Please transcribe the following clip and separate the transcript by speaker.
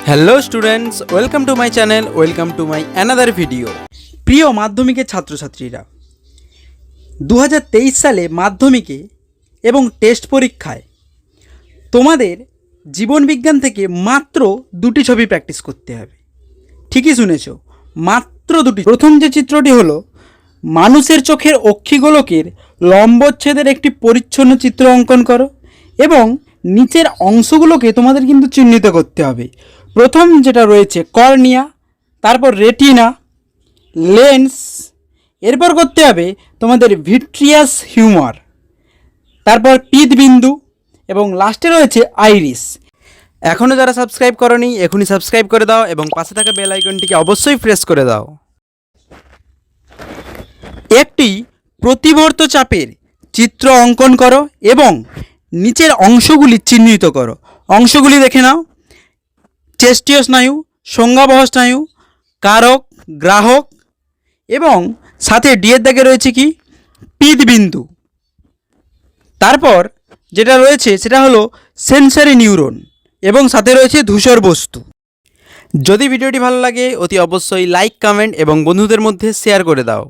Speaker 1: Hello students, welcome to my channel, welcome to my another video. প্রিয় মাধ্যমিকের ছাত্রছাত্রীরা, 2023 সালে মাধ্যমিকে এবং টেস্ট পরীক্ষায় তোমাদের জীবনবিজ্ঞান থেকে মাত্র দুটি ছবি প্র্যাকটিস করতে হবে। ঠিকই শুনেছ, মাত্র দুটি। প্রথম যে চিত্রটি হলো মানুষের চোখের অক্ষিগোলকের লম্বচ্ছেদের একটি পরিচ্ছন্ন চিত্র অঙ্কন করো এবং নিচের অংশগুলোকে তোমাদের কিন্তু চিহ্নিত করতে হবে। প্রথম যেটা রয়েছে কর্নিয়া, তারপর রেটিনা, লেন্স, এরপর করতে হবে তোমাদের ভিট্রিয়াস হিউমার, তারপর পিতবিন্দু এবং লাস্টে রয়েছে আইরিস। এখনও যারা সাবস্ক্রাইব করোনি এখনই সাবস্ক্রাইব করে দাও এবং পাশে থাকা বেল আইকনটিকে অবশ্যই প্রেস করে দাও। একটি প্রতিবর্ত চাপের চিত্র অঙ্কন করো এবং নিচের অংশগুলি চিহ্নিত করো। অংশগুলি দেখে নাও: চেস্টীয় স্নায়ু, সংজ্ঞাবহ স্নায়ু, কারক, গ্রাহক এবং সাথে ডিয়ের দাগে রয়েছে কি পিতবিন্দু। তারপর যেটা রয়েছে সেটা হলো সেন্সরি নিউরন এবং সাথে রয়েছে ধূসর বস্তু। যদি ভিডিওটি ভালো লাগে অতি অবশ্যই লাইক, কমেন্ট এবং বন্ধুদের মধ্যে শেয়ার করে দাও।